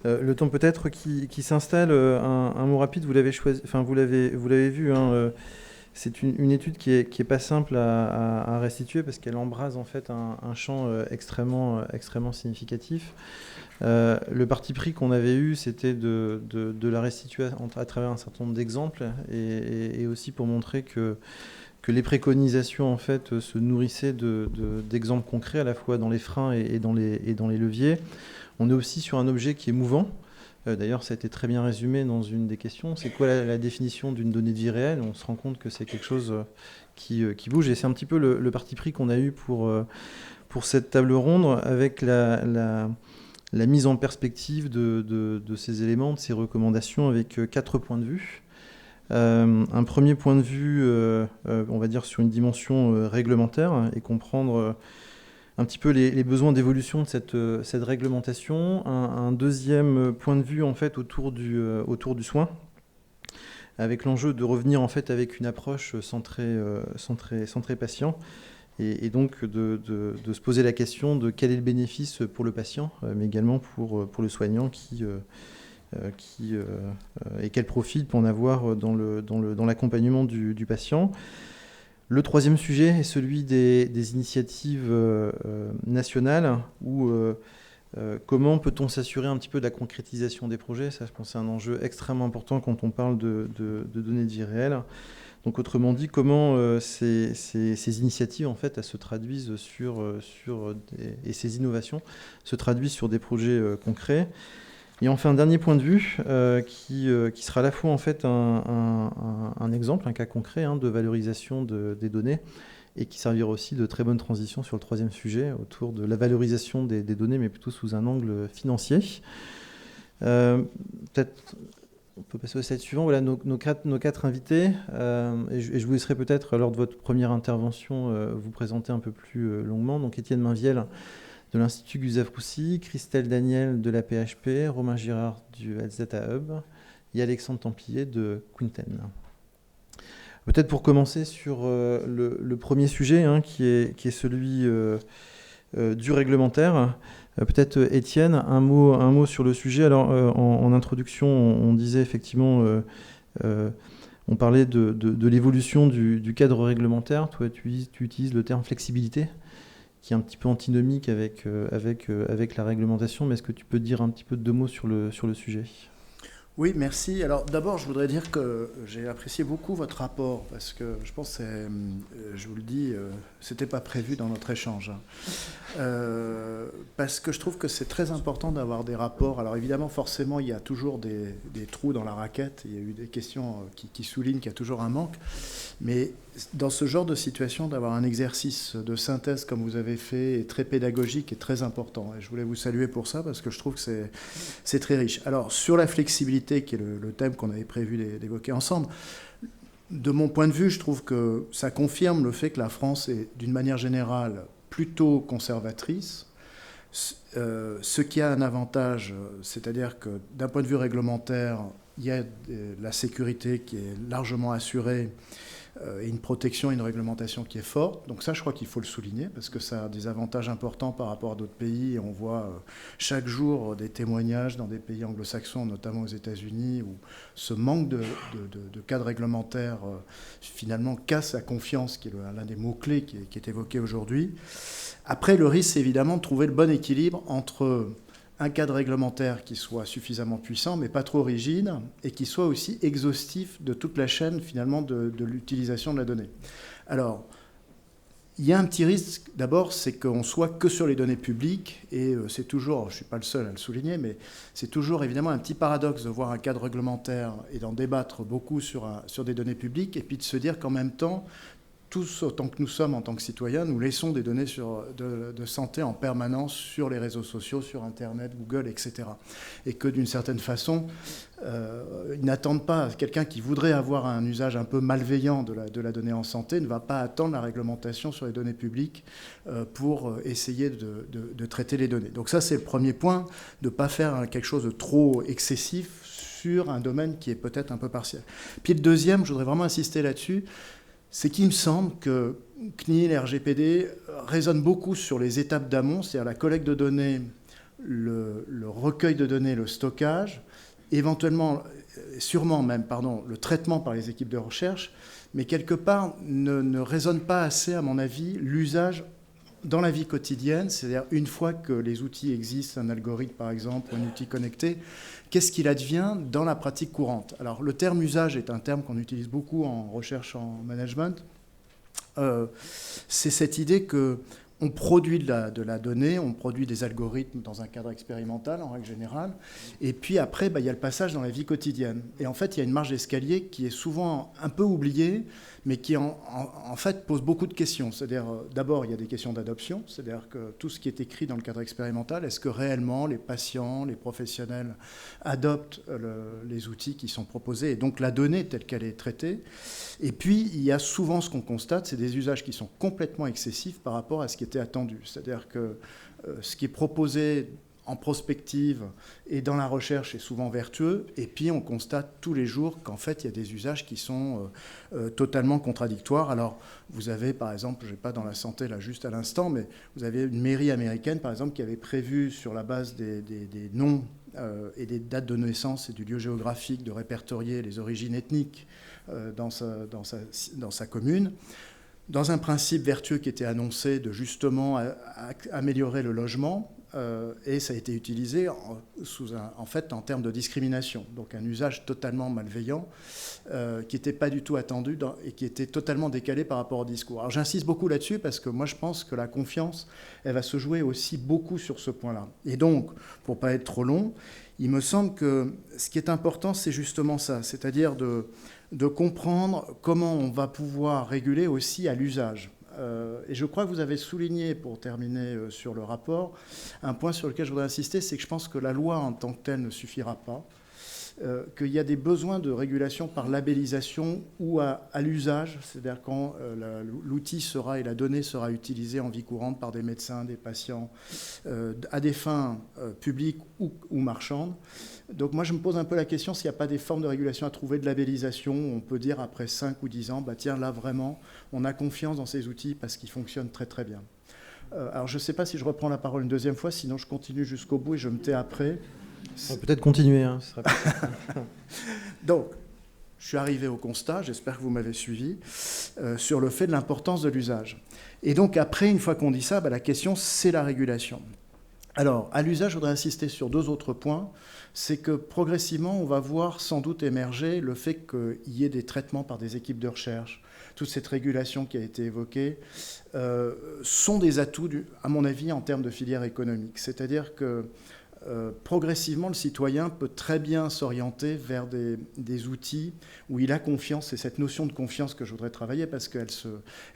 Le temps peut-être qui s'installe, un mot rapide, vous l'avez choisi, enfin vous l'avez vu, hein, c'est une étude qui est pas simple à restituer parce qu'elle embrase en fait un champ extrêmement significatif. Le parti pris qu'on avait eu, c'était de la restituer à travers un certain nombre d'exemples et aussi pour montrer que les préconisations en fait se nourrissaient d'exemples concrets à la fois dans les freins et dans les leviers. On est aussi sur un objet qui est mouvant. D'ailleurs, ça a été très bien résumé dans une des questions. C'est quoi la définition d'une donnée de vie réelle? On se rend compte que c'est quelque chose qui bouge. Et c'est un petit peu le parti pris qu'on a eu pour cette table ronde avec la mise en perspective de ces éléments, de ces recommandations avec 4 points de vue. Un premier point de vue, on va dire sur une dimension réglementaire et comprendre un petit peu les besoins d'évolution de cette réglementation. Un deuxième point de vue en fait autour du soin, avec l'enjeu de revenir en fait avec une approche centrée patient, et donc de se poser la question de quel est le bénéfice pour le patient, mais également pour le soignant et quel profit peut en avoir dans l'accompagnement du patient. Le troisième sujet est celui des initiatives nationales, où comment peut-on s'assurer un petit peu de la concrétisation des projets. Ça, je pense, c'est un enjeu extrêmement important quand on parle de données de vie réelle. Donc, autrement dit, comment ces initiatives, en fait, elles se traduisent et ces innovations se traduisent sur des projets concrets. Et enfin, un dernier point de vue qui sera à la fois en fait un exemple, un cas concret de valorisation des données, et qui servira aussi de très bonne transition sur le troisième sujet autour de la valorisation des données, mais plutôt sous un angle financier. Peut-être on peut passer au slide suivant. Voilà nos quatre invités. Et je vous laisserai peut-être, lors de votre première intervention, vous présenter un peu plus longuement. Donc Étienne Mainvielle de l'Institut Gustave Roussy, Christelle Daniel de la PHP, Romain Girard du Health Data Hub et Alexandre Templier de Quinten. Peut-être pour commencer sur le premier sujet, qui est celui du réglementaire. Peut-être Étienne, un mot sur le sujet. Alors en introduction, on disait effectivement, on parlait de l'évolution du cadre réglementaire. Toi, tu utilises le terme flexibilité, qui est un petit peu antinomique avec la réglementation. Mais est-ce que tu peux dire un petit peu de 2 mots sur le sujet ? Oui, merci. Alors d'abord, je voudrais dire que j'ai apprécié beaucoup votre rapport, parce que je pense que je vous le dis, c'était pas prévu dans notre échange. Parce que je trouve que c'est très important d'avoir des rapports. Alors évidemment, forcément, il y a toujours des trous dans la raquette. Il y a eu des questions qui soulignent qu'il y a toujours un manque. Mais dans ce genre de situation, d'avoir un exercice de synthèse comme vous avez fait est très pédagogique et très important. Et je voulais vous saluer pour ça, parce que je trouve que c'est très riche. Alors, sur la flexibilité, qui est le thème qu'on avait prévu d'évoquer ensemble, de mon point de vue, je trouve que ça confirme le fait que la France est, d'une manière générale, plutôt conservatrice, ce qui a un avantage, c'est-à-dire que d'un point de vue réglementaire, il y a la sécurité qui est largement assurée, et une protection et une réglementation qui est forte. Donc ça, je crois qu'il faut le souligner, parce que ça a des avantages importants par rapport à d'autres pays. Et on voit chaque jour des témoignages dans des pays anglo-saxons, notamment aux États-Unis, où ce manque de cadre réglementaire finalement casse la confiance, qui est l'un des mots-clés qui est évoqué aujourd'hui. Après, le risque, c'est évidemment de trouver le bon équilibre entre un cadre réglementaire qui soit suffisamment puissant, mais pas trop rigide, et qui soit aussi exhaustif de toute la chaîne, finalement, de l'utilisation de la donnée. Alors, il y a un petit risque, d'abord, c'est qu'on soit que sur les données publiques, et c'est toujours, je ne suis pas le seul à le souligner, mais c'est toujours évidemment un petit paradoxe de voir un cadre réglementaire et d'en débattre beaucoup sur des données publiques, et puis de se dire qu'en même temps, tous, autant que nous sommes en tant que citoyens, nous laissons des données de santé en permanence sur les réseaux sociaux, sur Internet, Google, etc. Et que d'une certaine façon, ils n'attendent pas, quelqu'un qui voudrait avoir un usage un peu malveillant de la donnée en santé ne va pas attendre la réglementation sur les données publiques pour essayer de traiter les données. Donc ça, c'est le premier point, de ne pas faire quelque chose de trop excessif sur un domaine qui est peut-être un peu partiel. Puis le deuxième, je voudrais vraiment insister là-dessus, c'est qu'il me semble que CNIL et RGPD résonnent beaucoup sur les étapes d'amont, c'est-à-dire la collecte de données, le recueil de données, le stockage, éventuellement, sûrement même, le traitement par les équipes de recherche, mais quelque part ne résonne pas assez, à mon avis, l'usage dans la vie quotidienne, c'est-à-dire une fois que les outils existent, un algorithme par exemple, ou un outil connecté, qu'est-ce qu'il advient dans la pratique courante? Alors le terme usage est un terme qu'on utilise beaucoup en recherche en management. C'est cette idée qu'on produit de la donnée, on produit des algorithmes dans un cadre expérimental en règle générale, et puis après, il y a le passage dans la vie quotidienne. Et en fait, il y a une marge d'escalier qui est souvent un peu oubliée, mais qui en fait pose beaucoup de questions. C'est-à-dire, d'abord, il y a des questions d'adoption, c'est-à-dire que tout ce qui est écrit dans le cadre expérimental, est-ce que réellement les patients, les professionnels adoptent les outils qui sont proposés, et donc la donnée telle qu'elle est traitée. Et puis, il y a souvent ce qu'on constate, c'est des usages qui sont complètement excessifs par rapport à ce qui était attendu. C'est-à-dire que ce qui est proposé en prospective et dans la recherche est souvent vertueux, et puis on constate tous les jours qu'en fait il y a des usages qui sont totalement contradictoires. Alors vous avez par exemple, je ne vais pas dans la santé là juste à l'instant, mais vous avez une mairie américaine par exemple qui avait prévu sur la base des noms et des dates de naissance et du lieu géographique de répertorier les origines ethniques dans sa commune, dans un principe vertueux qui était annoncé de justement améliorer le logement. Et ça a été utilisé en fait en termes de discrimination, donc un usage totalement malveillant qui n'était pas du tout attendu et qui était totalement décalé par rapport au discours. Alors j'insiste beaucoup là-dessus parce que moi je pense que la confiance, elle va se jouer aussi beaucoup sur ce point-là. Et donc, pour ne pas être trop long, il me semble que ce qui est important, c'est justement ça, c'est-à-dire de comprendre comment on va pouvoir réguler aussi à l'usage. Et je crois que vous avez souligné, pour terminer sur le rapport, un point sur lequel je voudrais insister, c'est que je pense que la loi en tant que telle ne suffira pas, qu'il y a des besoins de régulation par labellisation ou à l'usage, c'est-à-dire quand l'outil et la donnée sera utilisée en vie courante par des médecins, des patients, à des fins publiques ou marchandes. Donc moi je me pose un peu la question s'il n'y a pas des formes de régulation à trouver, de labellisation, où on peut dire après 5 ou 10 ans, tiens là vraiment, on a confiance dans ces outils parce qu'ils fonctionnent très très bien. Alors je ne sais pas si je reprends la parole une deuxième fois, sinon je continue jusqu'au bout et je me tais après. On peut peut-être continuer. Hein, ce serait Donc, je suis arrivé au constat, j'espère que vous m'avez suivi, sur le fait de l'importance de l'usage. Et donc après, une fois qu'on dit ça, la question c'est la régulation. Alors, à l'usage, je voudrais insister sur 2 autres points. C'est que progressivement, on va voir sans doute émerger le fait qu'il y ait des traitements par des équipes de recherche. Toute cette régulation qui a été évoquée sont des atouts, à mon avis, en termes de filière économique. C'est-à-dire que progressivement, le citoyen peut très bien s'orienter vers des outils où il a confiance. C'est cette notion de confiance que je voudrais travailler parce qu'elle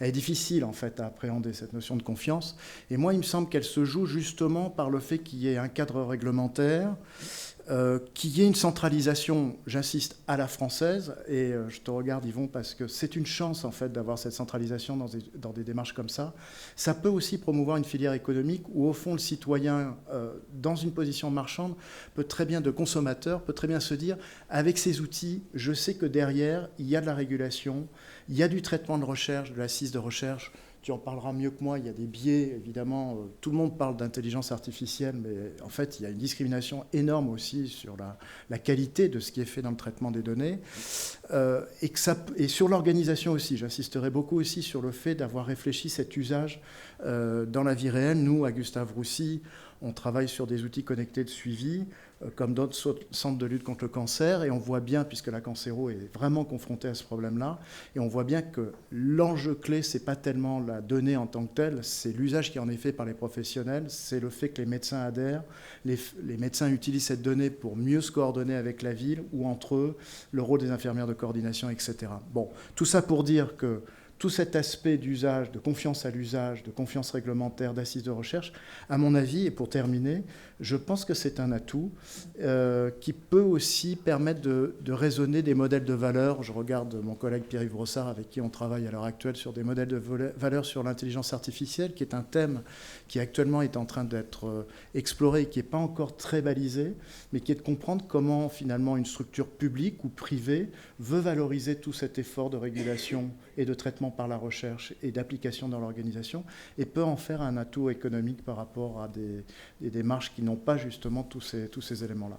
est difficile en fait à appréhender, cette notion de confiance. Et moi, il me semble qu'elle se joue justement par le fait qu'il y ait un cadre réglementaire, qu'il y ait une centralisation, j'insiste, à la française, et je te regarde Yvon parce que c'est une chance en fait d'avoir cette centralisation dans des démarches comme ça. Ça peut aussi promouvoir une filière économique où au fond le citoyen, dans une position marchande, de consommateur, peut très bien se dire, avec ces outils, je sais que derrière, il y a de la régulation, il y a du traitement de recherche, de l'assise de recherche. Tu en parleras mieux que moi, il y a des biais, évidemment. Tout le monde parle d'intelligence artificielle, mais en fait, il y a une discrimination énorme aussi sur la qualité de ce qui est fait dans le traitement des données. Et sur l'organisation aussi, j'insisterai beaucoup aussi sur le fait d'avoir réfléchi cet usage dans la vie réelle. Nous, à Gustave-Roussy, on travaille sur des outils connectés de suivi, comme d'autres centres de lutte contre le cancer, et on voit bien, puisque la Cancéro est vraiment confrontée à ce problème-là, et on voit bien que l'enjeu clé, c'est pas tellement la donnée en tant que telle, c'est l'usage qui en est fait par les professionnels, c'est le fait que les médecins adhèrent, les médecins utilisent cette donnée pour mieux se coordonner avec la ville, ou entre eux, le rôle des infirmières de coordination, etc. Bon, tout ça pour dire que tout cet aspect d'usage, de confiance à l'usage, de confiance réglementaire, d'assises de recherche, à mon avis, et pour terminer, je pense que c'est un atout qui peut aussi permettre de raisonner des modèles de valeur. Je regarde mon collègue Pierre-Yves Brossard, avec qui on travaille à l'heure actuelle sur des modèles de valeur sur l'intelligence artificielle, qui est un thème qui actuellement est en train d'être exploré et qui n'est pas encore très balisé, mais qui est de comprendre comment finalement une structure publique ou privée veut valoriser tout cet effort de régulation et de traitement finalement par la recherche et d'application dans l'organisation, et peut en faire un atout économique par rapport à des démarches qui n'ont pas justement tous ces éléments-là.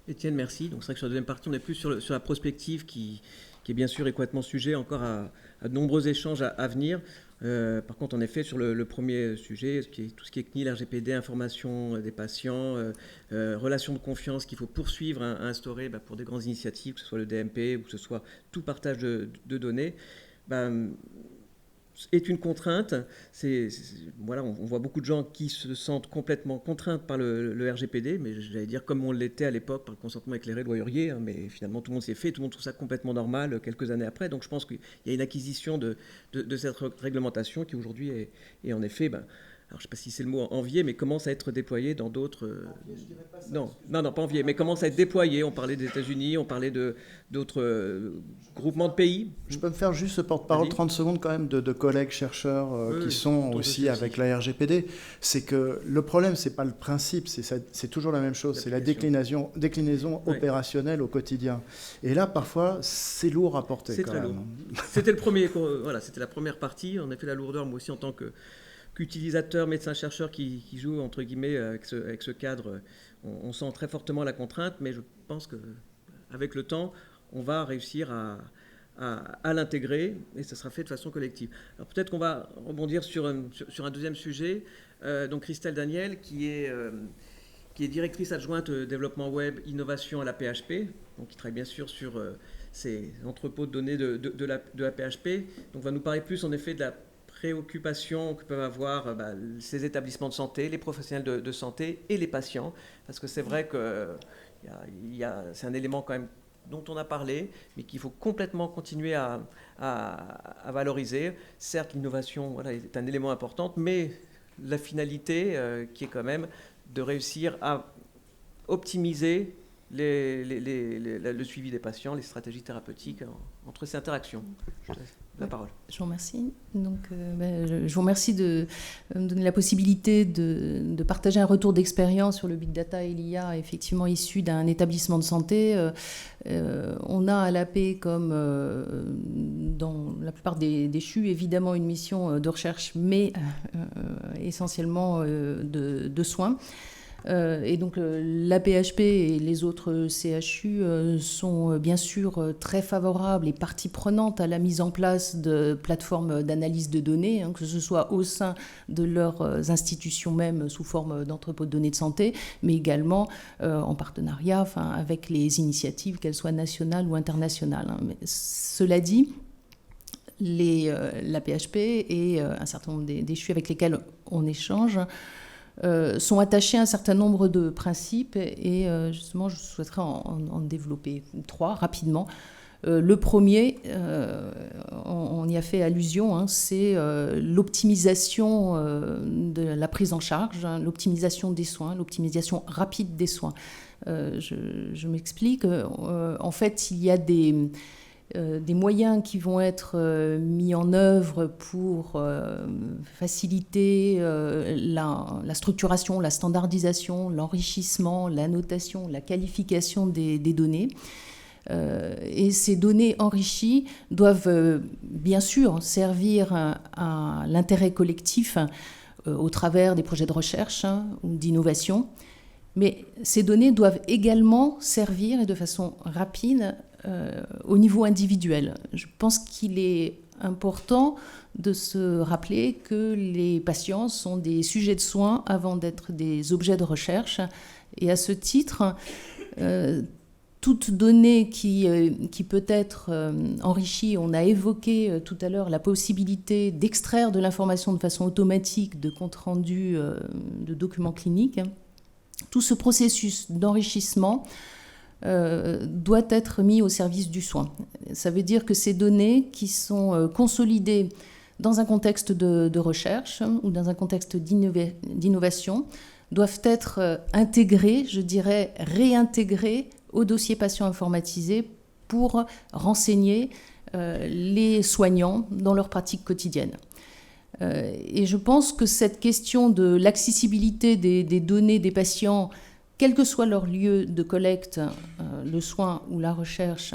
Étienne, merci. Donc c'est vrai que sur la deuxième partie, on est plus sur la prospective qui est bien sûr étroitement sujet encore à de nombreux échanges à venir. Par contre, en effet, sur le premier sujet, tout ce qui est CNIL, RGPD, information des patients, relations de confiance qu'il faut poursuivre à instaurer pour des grandes initiatives, que ce soit le DMP ou que ce soit tout partage de données, est une contrainte. Voilà, on voit beaucoup de gens qui se sentent complètement contraints par le RGPD, mais j'allais dire comme on l'était à l'époque par le consentement éclairé de Loyerier, mais finalement tout le monde s'est fait, tout le monde trouve ça complètement normal quelques années après. Donc je pense qu'il y a une acquisition de cette réglementation qui aujourd'hui est en effet, alors je ne sais pas si c'est le mot envié, mais commence à être déployé dans d'autres... Non, pas envié, mais commence à être déployé. On parlait des États-Unis, on parlait d'autres groupements de pays. Je peux me faire juste ce porte-parole 30 secondes quand même de collègues chercheurs qui sont aussi avec la RGPD. C'est que le problème, ce n'est pas le principe, c'est toujours la même chose, c'est la déclinaison opérationnelle au quotidien. Et là, parfois, c'est lourd à porter. C'est très lourd. C'était c'était la première partie. En effet, la lourdeur, moi aussi, en tant qu'utilisateur, médecin-chercheur qui joue, entre guillemets, avec ce cadre, on sent très fortement la contrainte, mais je pense qu'avec le temps, on va réussir à l'intégrer, et ça sera fait de façon collective. Alors peut-être qu'on va rebondir sur un deuxième sujet. Donc Christelle Daniel, qui est directrice adjointe développement web innovation à la PHP, donc qui travaille bien sûr sur ces entrepôts de données de la PHP. Donc va nous parler plus en effet de la préoccupations que peuvent avoir ces établissements de santé, les professionnels de santé et les patients, parce que c'est vrai que c'est un élément quand même dont on a parlé, mais qu'il faut complètement continuer à valoriser. Certes, l'innovation est un élément important, mais la finalité qui est quand même de réussir à optimiser le suivi des patients, les stratégies thérapeutiques entre ces interactions. Je te laisse la parole. Je vous remercie. Donc, je vous remercie de me donner la possibilité de partager un retour d'expérience sur le Big Data et l'IA, effectivement issu d'un établissement de santé. On a à l'AP, comme dans la plupart des CHU, évidemment une mission de recherche, mais essentiellement de soins. Et donc la PHP et les autres CHU sont bien sûr très favorables et partie prenante à la mise en place de plateformes d'analyse de données, que ce soit au sein de leurs institutions même sous forme d'entrepôts de données de santé, mais également en partenariat avec les initiatives, qu'elles soient nationales ou internationales. Mais cela dit, la PHP et un certain nombre des CHU avec lesquels on échange sont attachés à un certain nombre de principes et justement je souhaiterais en développer 3 rapidement. Le premier, on y a fait allusion, c'est l'optimisation de la prise en charge, l'optimisation des soins, l'optimisation rapide des soins. Je m'explique. En fait, il y a des moyens qui vont être mis en œuvre pour faciliter la structuration, la standardisation, l'enrichissement, la notation, la qualification des données. Et ces données enrichies doivent bien sûr servir à l'intérêt collectif au travers des projets de recherche ou d'innovation. Mais ces données doivent également servir, et de façon rapide, au niveau individuel. Je pense qu'il est important de se rappeler que les patients sont des sujets de soins avant d'être des objets de recherche. Et à ce titre, toute donnée qui peut être enrichie, on a évoqué tout à l'heure la possibilité d'extraire de l'information de façon automatique de comptes rendus de documents cliniques. Tout ce processus d'enrichissement doit être mis au service du soin. Ça veut dire que ces données qui sont consolidées dans un contexte de recherche ou dans un contexte d'innovation doivent être intégrées, je dirais réintégrées au dossier patient informatisé pour renseigner les soignants dans leur pratique quotidienne. Et je pense que cette question de l'accessibilité des données des patients, quel que soit leur lieu de collecte, le soin ou la recherche,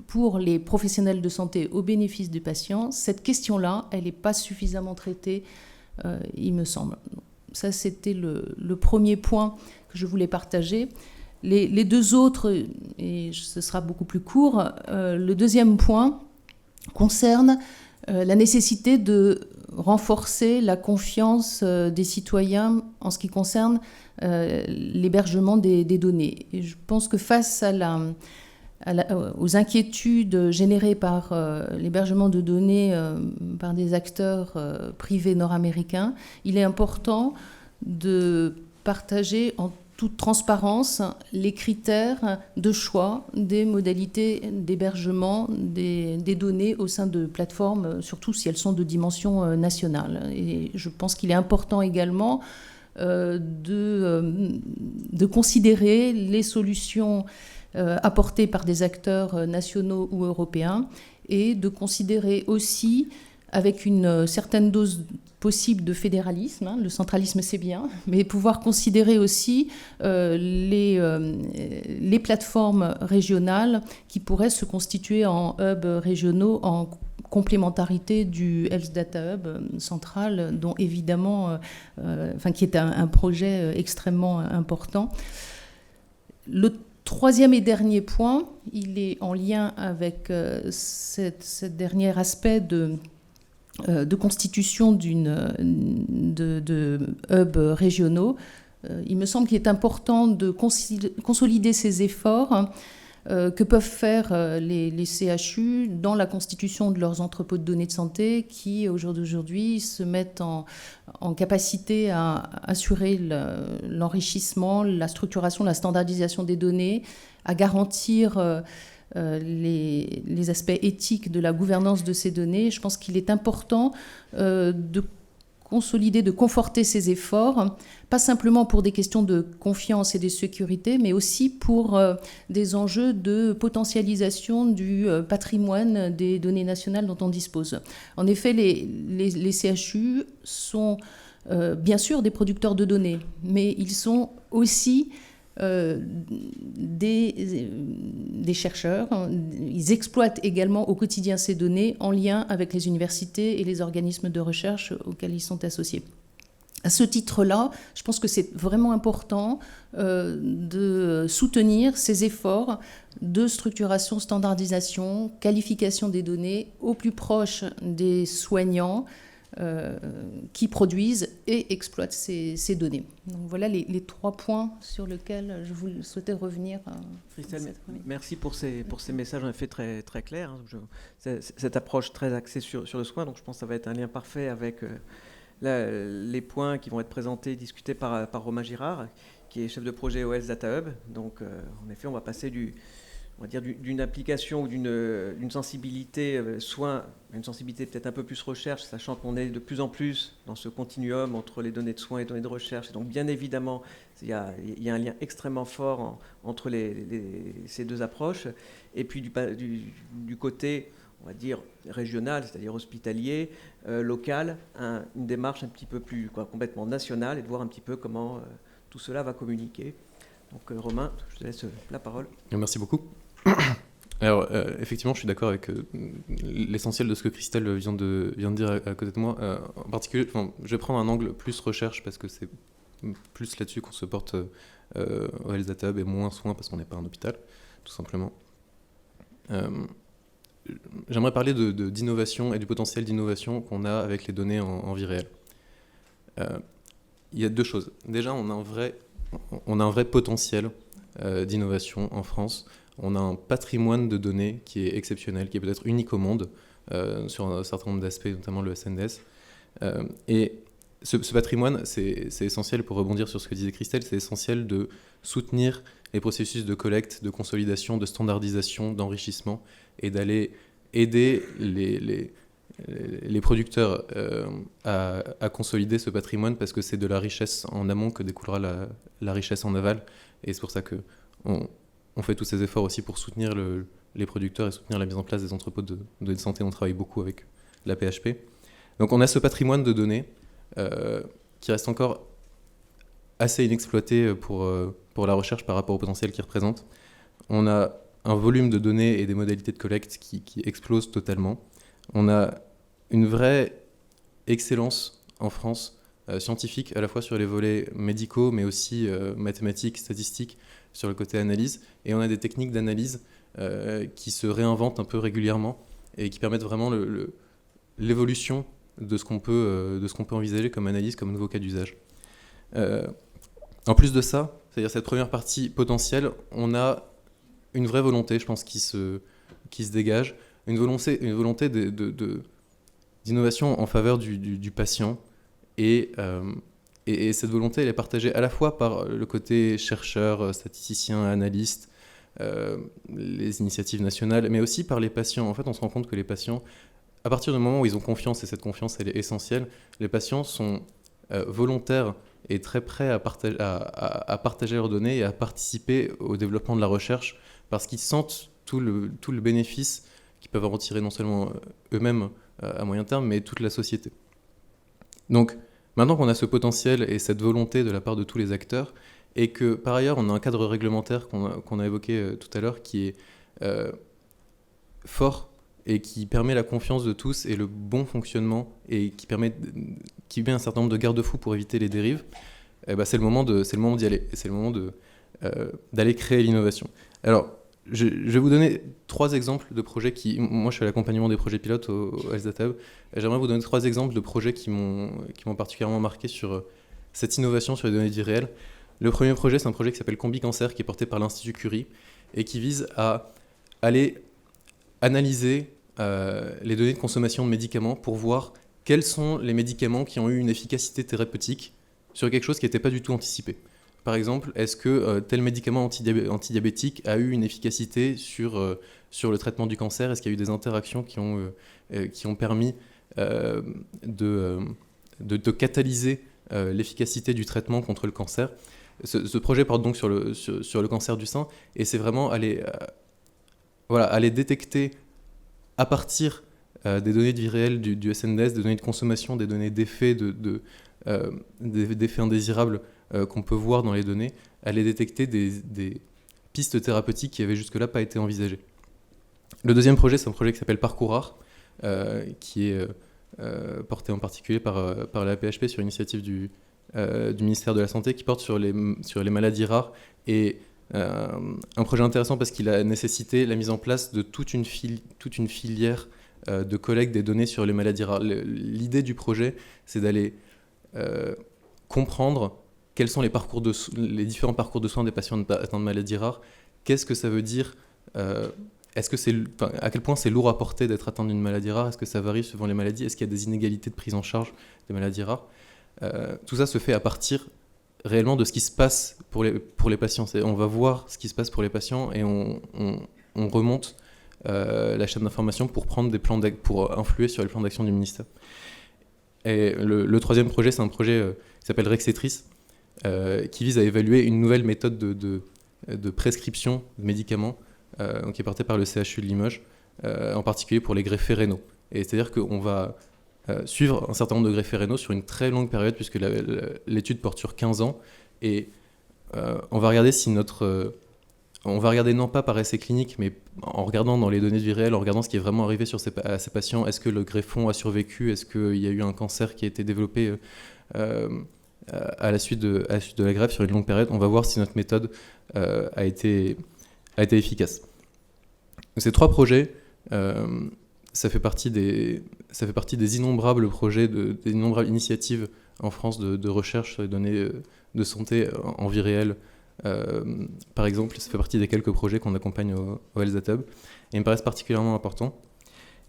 pour les professionnels de santé au bénéfice du patient, cette question-là, elle n'est pas suffisamment traitée, il me semble. Ça, c'était le premier point que je voulais partager. Les deux autres, et ce sera beaucoup plus court, le deuxième point concerne la nécessité de renforcer la confiance des citoyens en ce qui concerne l'hébergement des données. Et je pense que face aux inquiétudes générées par l'hébergement de données par des acteurs privés nord-américains, il est important de partager en toute transparence les critères de choix des modalités d'hébergement des données au sein de plateformes, surtout si elles sont de dimension nationale. Et je pense qu'il est important également de considérer les solutions apportées par des acteurs nationaux ou européens et de considérer aussi avec une certaine dose possible de fédéralisme, le centralisme c'est bien, mais pouvoir considérer aussi les plateformes régionales qui pourraient se constituer en hubs régionaux en complémentarité du Health Data Hub central, dont évidemment, qui est un projet extrêmement important. Le troisième et dernier point, il est en lien avec ce dernier aspect de constitution de hubs régionaux. Il me semble qu'il est important de consolider ces efforts que peuvent faire les CHU dans la constitution de leurs entrepôts de données de santé qui, au jour d'aujourd'hui, se mettent en capacité à assurer l'enrichissement, la structuration, la standardisation des données, à garantir les aspects éthiques de la gouvernance de ces données. Je pense qu'il est important de consolider, de conforter ces efforts, pas simplement pour des questions de confiance et de sécurité, mais aussi pour des enjeux de potentialisation du patrimoine des données nationales dont on dispose. En effet, les CHU sont bien sûr des producteurs de données, mais ils sont aussi des chercheurs. Ils exploitent également au quotidien ces données en lien avec les universités et les organismes de recherche auxquels ils sont associés. À ce titre-là, je pense que c'est vraiment important de soutenir ces efforts de structuration, standardisation, qualification des données au plus proche des soignants qui produisent et exploitent ces données. Donc voilà les 3 points sur lesquels je souhaitais revenir. Christelle, merci pour ces messages en effet très, très clairs. Cette approche très axée sur le soin, donc je pense que ça va être un lien parfait avec les points qui vont être présentés, discutés par Romain Girard, qui est chef de projet au Health Data Hub. Donc en effet, on va passer d'une application ou d'une sensibilité soin, une sensibilité peut-être un peu plus recherche, sachant qu'on est de plus en plus dans ce continuum entre les données de soins et les données de recherche. Et donc bien évidemment, il y a un lien extrêmement fort entre ces deux approches. Et puis du côté, on va dire, régional, c'est-à-dire hospitalier, local, une démarche un petit peu plus complètement nationale et de voir un petit peu comment tout cela va communiquer. Donc Romain, je te laisse la parole. Merci beaucoup. Alors, effectivement, je suis d'accord avec l'essentiel de ce que Christelle vient de dire à côté de moi. En particulier, je vais prendre un angle plus recherche parce que c'est plus là-dessus qu'on se porte au Health Data Hub et moins soin parce qu'on n'est pas un hôpital, tout simplement. J'aimerais parler d'innovation et du potentiel d'innovation qu'on a avec les données en vie réelle. Il y a 2 choses. Déjà, on a un vrai potentiel d'innovation en France. On a un patrimoine de données qui est exceptionnel, qui est peut-être unique au monde sur un certain nombre d'aspects, notamment le SNDS. Et ce patrimoine, c'est essentiel, pour rebondir sur ce que disait Christelle, c'est essentiel de soutenir les processus de collecte, de consolidation, de standardisation, d'enrichissement, et d'aller aider les producteurs à consolider ce patrimoine, parce que c'est de la richesse en amont que découlera la richesse en aval. Et c'est pour ça qu'on fait tous ces efforts aussi pour soutenir les producteurs et soutenir la mise en place des entrepôts de données de santé. On travaille beaucoup avec la PHP. Donc on a ce patrimoine de données qui reste encore assez inexploité pour la recherche par rapport au potentiel qu'il représente. On a un volume de données et des modalités de collecte qui explosent totalement. On a une vraie excellence en France scientifique, à la fois sur les volets médicaux, mais aussi mathématiques, statistiques, sur le côté analyse. Et on a des techniques d'analyse qui se réinventent un peu régulièrement et qui permettent vraiment l'évolution de ce qu'on peut envisager comme analyse, comme nouveau cas d'usage. En plus de ça, c'est-à-dire cette première partie potentielle, on a une vraie volonté, je pense, qui se dégage, une volonté d'innovation en faveur du patient. Et cette volonté, elle est partagée à la fois par le côté chercheur, statisticien, analyste, les initiatives nationales, mais aussi par les patients. En fait, on se rend compte que les patients, à partir du moment où ils ont confiance, et cette confiance, elle est essentielle, les patients sont volontaires et très prêts à partager leurs données et à participer au développement de la recherche parce qu'ils sentent tout le bénéfice qu'ils peuvent en retirer non seulement eux-mêmes à moyen terme, mais toute la société. Donc, maintenant qu'on a ce potentiel et cette volonté de la part de tous les acteurs, et que par ailleurs on a un cadre réglementaire qu'on a évoqué tout à l'heure qui est fort et qui permet la confiance de tous et le bon fonctionnement et qui met un certain nombre de garde-fous pour éviter les dérives, c'est le moment d'y aller. Et c'est le moment d'aller créer l'innovation. Alors, je vais vous donner 3 exemples de projets moi je fais l'accompagnement des projets pilotes au Health-Data Hub, et j'aimerais vous donner 3 exemples de projets qui m'ont particulièrement marqué sur cette innovation sur les données de vie réelle. Le premier projet, c'est un projet qui s'appelle Combi Cancer, qui est porté par l'Institut Curie, et qui vise à aller analyser les données de consommation de médicaments pour voir quels sont les médicaments qui ont eu une efficacité thérapeutique sur quelque chose qui n'était pas du tout anticipé. Par exemple, est-ce que tel médicament antidiabétique a eu une efficacité sur le traitement du cancer? Est-ce qu'il y a eu des interactions qui ont permis de catalyser l'efficacité du traitement contre le cancer? Ce projet porte donc sur le cancer du sein, et c'est vraiment aller détecter à partir des données de vie réelle du SNDS, des données de consommation, des données d'effets, d'effets indésirables qu'on peut voir dans les données, aller détecter des pistes thérapeutiques qui n'avaient jusque-là pas été envisagées. Le deuxième projet, c'est un projet qui s'appelle Parcours Rare, qui est porté en particulier par la PHP sur l'initiative du ministère de la Santé, qui porte sur les maladies rares, et un projet intéressant parce qu'il a nécessité la mise en place de toute une filière de collecte des données sur les maladies rares. L'idée du projet, c'est d'aller comprendre quels sont les différents parcours de soins des patients atteints de maladies rares. Qu'est-ce que ça veut dire à quel point c'est lourd à porter d'être atteint d'une maladie rare? Est-ce que ça varie suivant les maladies? Est-ce qu'il y a des inégalités de prise en charge des maladies rares? Tout ça se fait à partir réellement de ce qui se passe pour les patients. On va voir ce qui se passe pour les patients et on remonte la chaîne d'information pour influer sur les plans d'action du ministère. Et le troisième projet, c'est un projet qui s'appelle Rexetris, qui vise à évaluer une nouvelle méthode de prescription de médicaments qui est portée par le CHU de Limoges, en particulier pour les greffés rénaux. Et c'est-à-dire qu'on va suivre un certain nombre de greffés rénaux sur une très longue période, puisque l'étude porte sur 15 ans, et on va regarder non pas par essai clinique, mais en regardant dans les données de vie réelle, en regardant ce qui est vraiment arrivé à ces patients. Est-ce que le greffon a survécu? Est-ce qu'il y a eu un cancer qui a été développé à la suite de la greffe sur une longue période? On va voir si notre méthode a été efficace. Ces 3 projets, ça fait partie des innombrables projets, des innombrables initiatives en France de recherche sur les données de santé en vie réelle. Par exemple, ça fait partie des quelques projets qu'on accompagne au Health-Data Hub, et ils me paraissent particulièrement importants.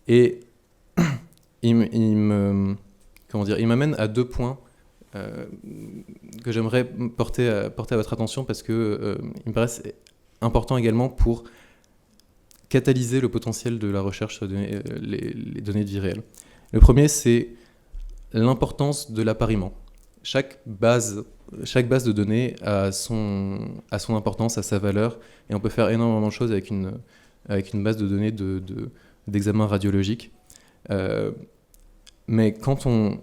Et il m'amène à 2 points que j'aimerais porter à votre attention, parce que ils me paraissent importants également pour catalyser le potentiel de la recherche sur les données de vie réelle. Le premier, c'est l'importance de l'appariement. Chaque base de données a son importance, a sa valeur, et on peut faire énormément de choses avec une base de données d'examen radiologique. Mais quand on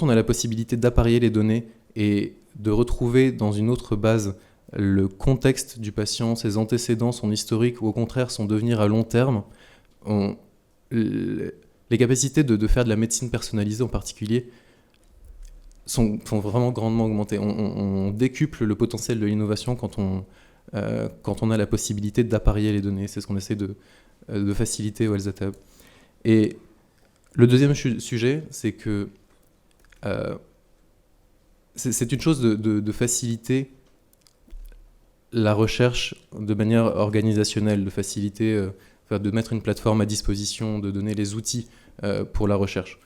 a la possibilité d'apparier les données et de retrouver dans une autre base le contexte du patient, ses antécédents, son historique, ou au contraire son devenir à long terme, les capacités de faire de la médecine personnalisée en particulier sont vraiment grandement augmentées. On décuple le potentiel de l'innovation quand on a la possibilité d'appareiller les données. C'est ce qu'on essaie de faciliter au Health Data Hub. Et le deuxième sujet, c'est que c'est une chose de faciliter la recherche de manière organisationnelle, de faciliter, de mettre une plateforme à disposition, de donner les outils pour la recherche.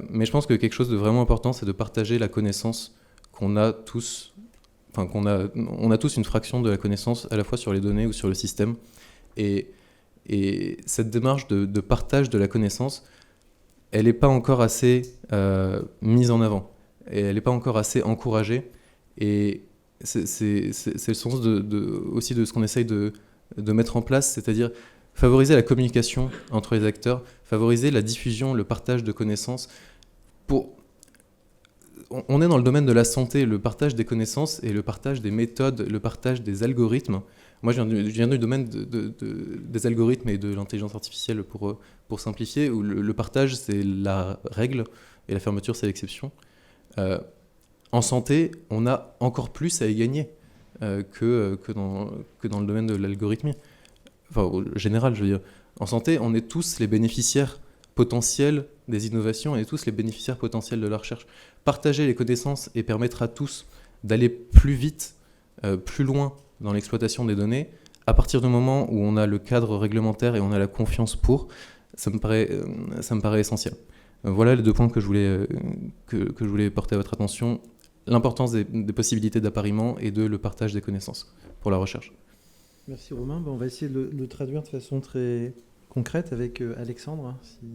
Mais je pense que quelque chose de vraiment important, c'est de partager la connaissance qu'on a tous. Enfin, on a tous une fraction de la connaissance à la fois sur les données ou sur le système. Et cette démarche de partage de la connaissance, elle n'est pas encore assez mise en avant. Et elle n'est pas encore assez encouragée. Et c'est le sens aussi de ce qu'on essaye de mettre en place, c'est-à-dire favoriser la communication entre les acteurs, favoriser la diffusion, le partage de connaissances. On est dans le domaine de la santé, le partage des connaissances et le partage des méthodes, le partage des algorithmes. Moi, je viens du domaine des algorithmes et de l'intelligence artificielle pour simplifier, où le partage, c'est la règle et la fermeture, c'est l'exception. En santé, on a encore plus à y gagner que dans le domaine de l'algorithmie. Enfin, au général, je veux dire. En santé, on est tous les bénéficiaires potentiels des innovations et tous les bénéficiaires potentiels de la recherche. Partager les connaissances et permettre à tous d'aller plus vite, plus loin dans l'exploitation des données, à partir du moment où on a le cadre réglementaire et on a la confiance ça me paraît essentiel. Voilà les deux points que je voulais porter à votre attention. L'importance des possibilités d'appariement et le partage des connaissances pour la recherche. Merci Romain. On va essayer de le traduire de façon très concrète avec Alexandre. Si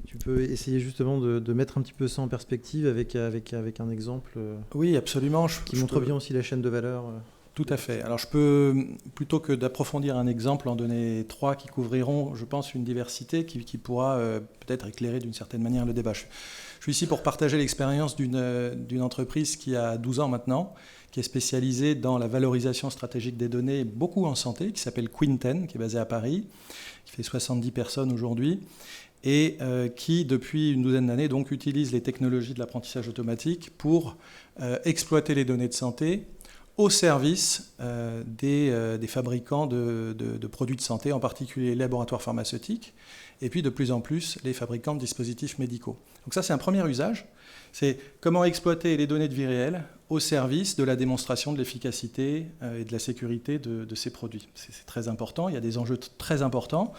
tu peux essayer justement de mettre un petit peu ça en perspective avec un exemple oui, absolument. Qui montre bien aussi la chaîne de valeur. Tout à fait. Alors je peux, plutôt que d'approfondir un exemple, en donner 3 qui couvriront, je pense, une diversité qui pourra peut-être éclairer d'une certaine manière le débat. Je suis ici pour partager l'expérience d'une entreprise qui a 12 ans maintenant, qui est spécialisée dans la valorisation stratégique des données, beaucoup en santé, qui s'appelle Quinten, qui est basée à Paris, qui fait 70 personnes aujourd'hui, et qui, depuis une douzaine d'années, donc, utilise les technologies de l'apprentissage automatique pour exploiter les données de santé au service des fabricants de produits de santé, en particulier les laboratoires pharmaceutiques, et puis de plus en plus les fabricants de dispositifs médicaux. Donc ça, c'est un premier usage. C'est comment exploiter les données de vie réelle au service de la démonstration de l'efficacité et de la sécurité de ces produits. C'est très important, il y a des enjeux très importants,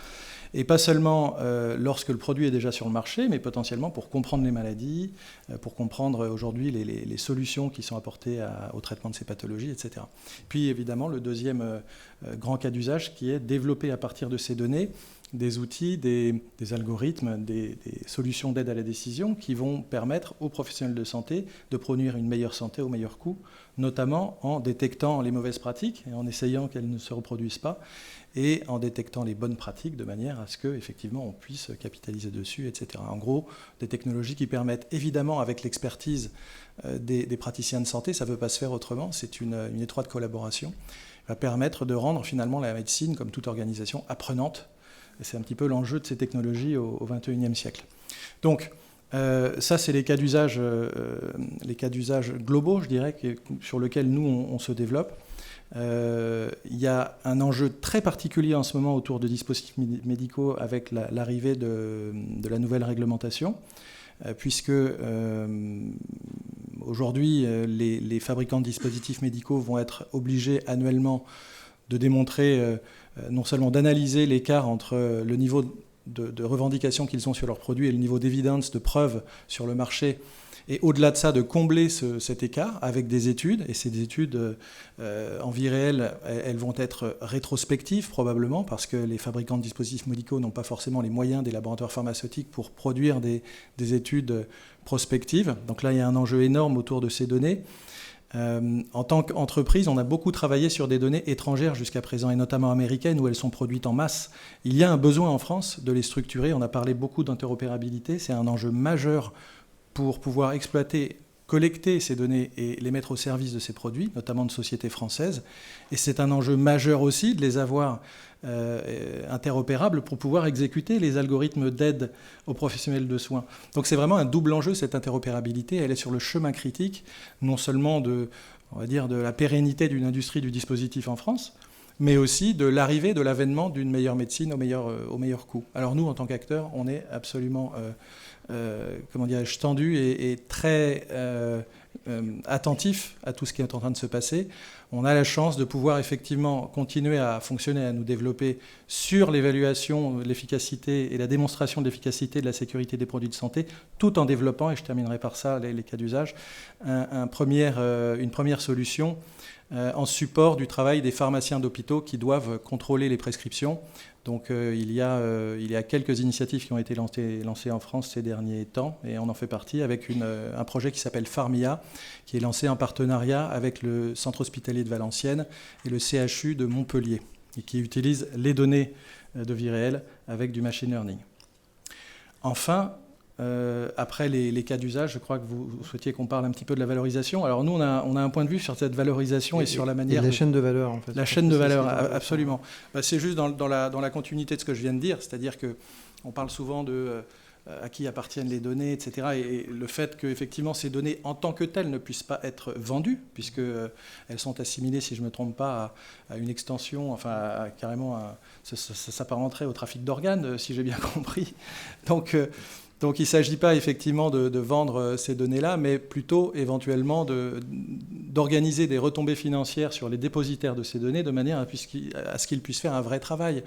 et pas seulement lorsque le produit est déjà sur le marché, mais potentiellement pour comprendre les maladies, pour comprendre aujourd'hui les solutions qui sont apportées au traitement de ces pathologies, etc. Puis évidemment, le deuxième grand cas d'usage qui est développer à partir de ces données des outils, des algorithmes, des solutions d'aide à la décision qui vont permettre aux professionnels de santé de produire une meilleure santé au meilleur coût, notamment en détectant les mauvaises pratiques et en essayant qu'elles ne se reproduisent pas, et en détectant les bonnes pratiques de manière à ce qu'effectivement on puisse capitaliser dessus, etc. En gros, des technologies qui permettent évidemment, avec l'expertise des praticiens de santé, ça ne peut pas se faire autrement, c'est une étroite collaboration, va permettre de rendre finalement la médecine, comme toute organisation, apprenante. Et c'est un petit peu l'enjeu de ces technologies au XXIe siècle. Donc, ça, c'est les cas d'usage globaux, je dirais, sur lesquels nous, on se développe. Il y a un enjeu très particulier en ce moment autour de dispositifs médicaux avec l'arrivée de la nouvelle réglementation, puisque aujourd'hui, les fabricants de dispositifs médicaux vont être obligés annuellement de démontrer, non seulement d'analyser l'écart entre le niveau de revendication qu'ils ont sur leurs produits et le niveau d'évidence, de preuve sur le marché, et au-delà de ça, de combler cet écart avec des études. Et ces études en vie réelle, elles vont être rétrospectives probablement, parce que les fabricants de dispositifs médicaux n'ont pas forcément les moyens des laboratoires pharmaceutiques pour produire des études prospectives. Donc là, il y a un enjeu énorme autour de ces données. En tant qu'entreprise, on a beaucoup travaillé sur des données étrangères jusqu'à présent, et notamment américaines, où elles sont produites en masse. Il y a un besoin en France de les structurer. On a parlé beaucoup d'interopérabilité. C'est un enjeu majeur pour pouvoir exploiter collecter ces données et les mettre au service de ces produits, notamment de sociétés françaises. Et c'est un enjeu majeur aussi de les avoir interopérables pour pouvoir exécuter les algorithmes d'aide aux professionnels de soins. Donc c'est vraiment un double enjeu, cette interopérabilité. Elle est sur le chemin critique, non seulement de la pérennité d'une industrie du dispositif en France, mais aussi de l'arrivée, de l'avènement d'une meilleure médecine au meilleur coût. Alors nous, en tant qu'acteurs, on est absolument tendu et très attentif à tout ce qui est en train de se passer. On a la chance de pouvoir effectivement continuer à fonctionner, à nous développer sur l'évaluation de l'efficacité et la démonstration de l'efficacité de la sécurité des produits de santé, tout en développant, et je terminerai par ça, les cas d'usage, une première solution en support du travail des pharmaciens d'hôpitaux qui doivent contrôler les prescriptions. Donc il y a quelques initiatives qui ont été lancées en France ces derniers temps, et on en fait partie avec un projet qui s'appelle Pharmia, qui est lancé en partenariat avec le Centre hospitalier de Valenciennes et le CHU de Montpellier, et qui utilise les données de vie réelle avec du machine learning. Enfin, après les cas d'usage, je crois que vous souhaitiez qu'on parle un petit peu de la valorisation. Alors nous, on a un point de vue sur cette valorisation et sur la manière... Et la chaîne de valeur, en fait. La chaîne de valeur, absolument. C'est juste dans la continuité de ce que je viens de dire, c'est-à-dire qu'on parle souvent de à qui appartiennent les données, etc. Et le fait qu'effectivement ces données en tant que telles ne puissent pas être vendues, puisqu'elles sont assimilées, si je ne me trompe pas, à une extension, enfin ça s'apparenterait au trafic d'organes, si j'ai bien compris. Donc il ne s'agit pas effectivement de vendre ces données-là, mais plutôt éventuellement d'organiser des retombées financières sur les dépositaires de ces données de manière à ce qu'ils puissent faire un vrai travail,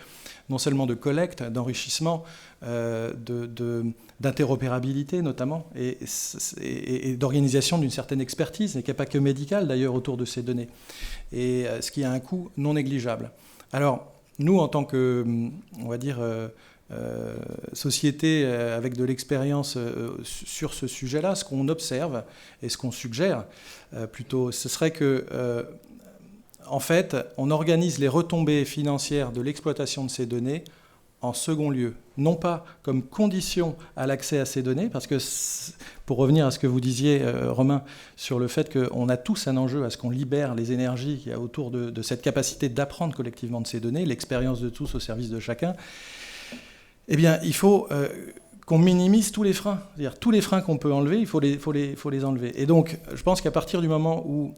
non seulement de collecte, d'enrichissement, d'interopérabilité notamment, et d'organisation d'une certaine expertise, et qu'il n'y a pas que médicale d'ailleurs autour de ces données, et ce qui a un coût non négligeable. Alors nous, en tant que, on va dire, société avec de l'expérience sur ce sujet-là, ce qu'on observe et ce qu'on suggère plutôt, ce serait que, en fait, on organise les retombées financières de l'exploitation de ces données en second lieu, non pas comme condition à l'accès à ces données, parce que, pour revenir à ce que vous disiez, Romain, sur le fait qu'on a tous un enjeu à ce qu'on libère les énergies qu'il y a autour de cette capacité d'apprendre collectivement de ces données, l'expérience de tous au service de chacun, eh bien, il faut qu'on minimise tous les freins. C'est-à-dire tous les freins qu'on peut enlever, il faut les enlever. Et donc, je pense qu'à partir du moment où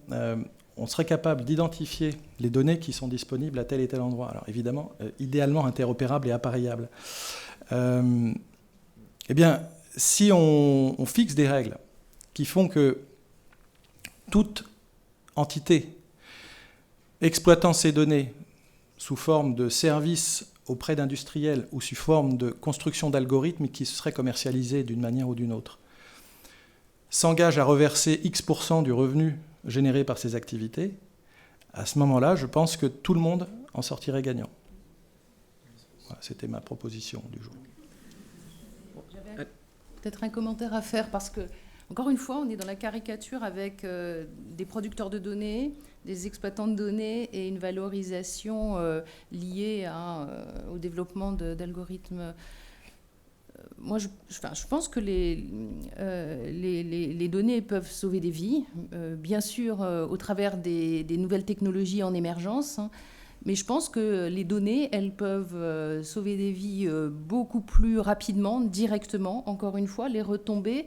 on serait capable d'identifier les données qui sont disponibles à tel et tel endroit, alors évidemment, idéalement interopérables et appareillables, eh bien, si on fixe des règles qui font que toute entité exploitant ces données sous forme de services auprès d'industriels ou sous forme de construction d'algorithmes qui seraient commercialisés d'une manière ou d'une autre, s'engage à reverser X% du revenu généré par ces activités, à ce moment-là, je pense que tout le monde en sortirait gagnant. Voilà, c'était ma proposition du jour. J'avais peut-être un commentaire à faire, parce que, encore une fois, on est dans la caricature avec des producteurs de données, des exploitants de données et une valorisation liée au développement d'algorithmes. Moi, je pense que les données peuvent sauver des vies, bien sûr au travers des nouvelles technologies en émergence, hein, mais je pense que les données, elles peuvent sauver des vies beaucoup plus rapidement, directement. Encore une fois, les retombées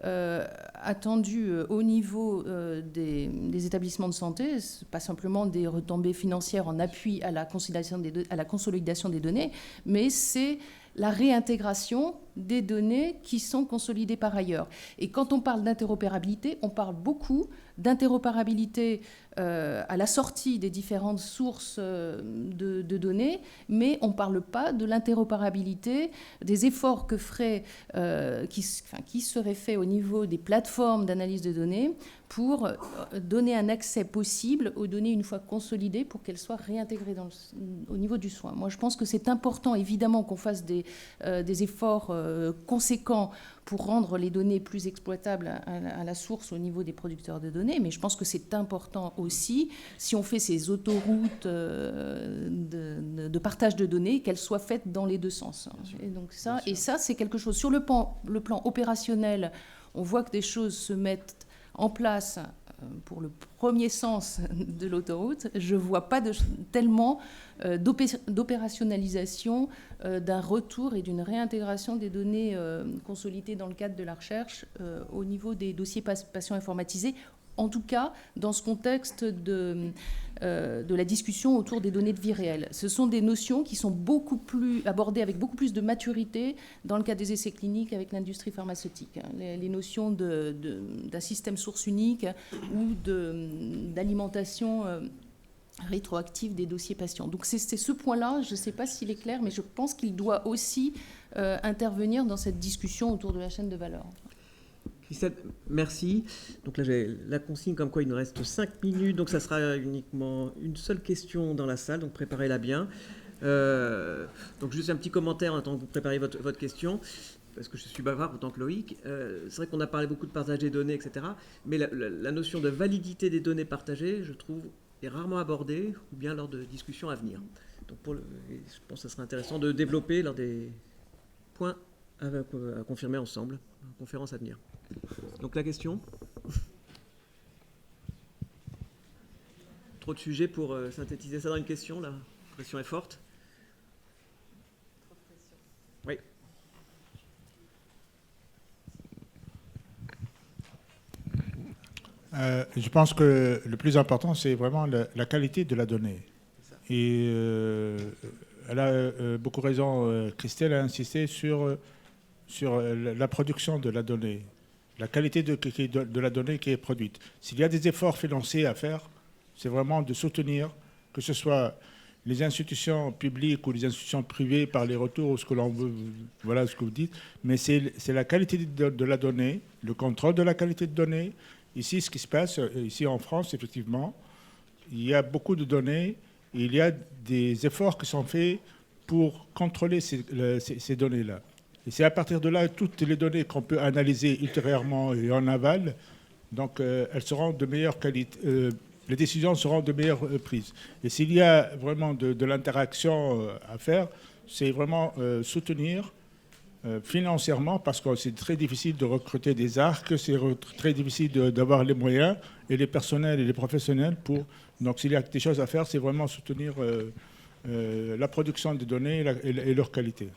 attendues au niveau des établissements de santé, pas simplement des retombées financières en appui à la consolidation des données, mais c'est la réintégration des données qui sont consolidées par ailleurs. Et quand on parle d'interopérabilité, on parle beaucoup d'interopérabilité à la sortie des différentes sources de données, mais on ne parle pas de l'interopérabilité, des efforts que qui seraient faits au niveau des plateformes d'analyse de données pour donner un accès possible aux données une fois consolidées pour qu'elles soient réintégrées au niveau du soin. Moi, je pense que c'est important, évidemment, qu'on fasse des efforts conséquents pour rendre les données plus exploitables à la source au niveau des producteurs de données, mais je pense que c'est important aussi, si on fait ces autoroutes de partage de données, qu'elles soient faites dans les deux sens. Et donc ça c'est quelque chose. Sur le plan opérationnel, on voit que des choses se mettent en place pour le premier sens de l'autoroute, je ne vois pas tellement d'opérationnalisation d'un retour et d'une réintégration des données consolidées dans le cadre de la recherche au niveau des dossiers patients informatisés, en tout cas dans ce contexte de la discussion autour des données de vie réelle. Ce sont des notions qui sont abordées avec beaucoup plus de maturité dans le cadre des essais cliniques avec l'industrie pharmaceutique. Les notions d'un système source unique ou d'alimentation rétroactive des dossiers patients. Donc c'est ce point-là, je ne sais pas s'il est clair, mais je pense qu'il doit aussi intervenir dans cette discussion autour de la chaîne de valeur. Christelle, merci. Donc là, j'ai la consigne comme quoi il nous reste 5 minutes, donc ça sera uniquement une seule question dans la salle, donc préparez-la bien. Donc juste un petit commentaire en attendant que vous prépariez votre question, parce que je suis bavard autant que Loïc. C'est vrai qu'on a parlé beaucoup de partage des données, etc. Mais la notion de validité des données partagées, je trouve, est rarement abordée, ou bien lors de discussions à venir. Donc je pense que ce serait intéressant de développer lors des points à confirmer ensemble, en conférence à venir. Donc la question. Trop de sujets pour synthétiser ça dans une question, la pression est forte. Oui. Je pense que le plus important, c'est vraiment la qualité de la donnée. Et elle a beaucoup raison, Christelle a insisté sur la production de la donnée, la qualité de la donnée qui est produite. S'il y a des efforts financiers à faire, c'est vraiment de soutenir, que ce soit les institutions publiques ou les institutions privées par les retours, ou ce que l'on veut, voilà ce que vous dites, mais c'est la qualité de la donnée, le contrôle de la qualité de données. Ici, ce qui se passe, ici en France, effectivement, il y a beaucoup de données, et il y a des efforts qui sont faits pour contrôler ces données-là. Et c'est à partir de là, toutes les données qu'on peut analyser ultérieurement et en aval, donc elles seront de meilleure qualité, les décisions seront de meilleure prise. Et s'il y a vraiment de l'interaction à faire, c'est vraiment soutenir financièrement, parce que c'est très difficile de recruter des arcs, c'est très difficile d'avoir les moyens et les personnels et les professionnels pour... Donc s'il y a des choses à faire, c'est vraiment soutenir la production des données et leur qualité.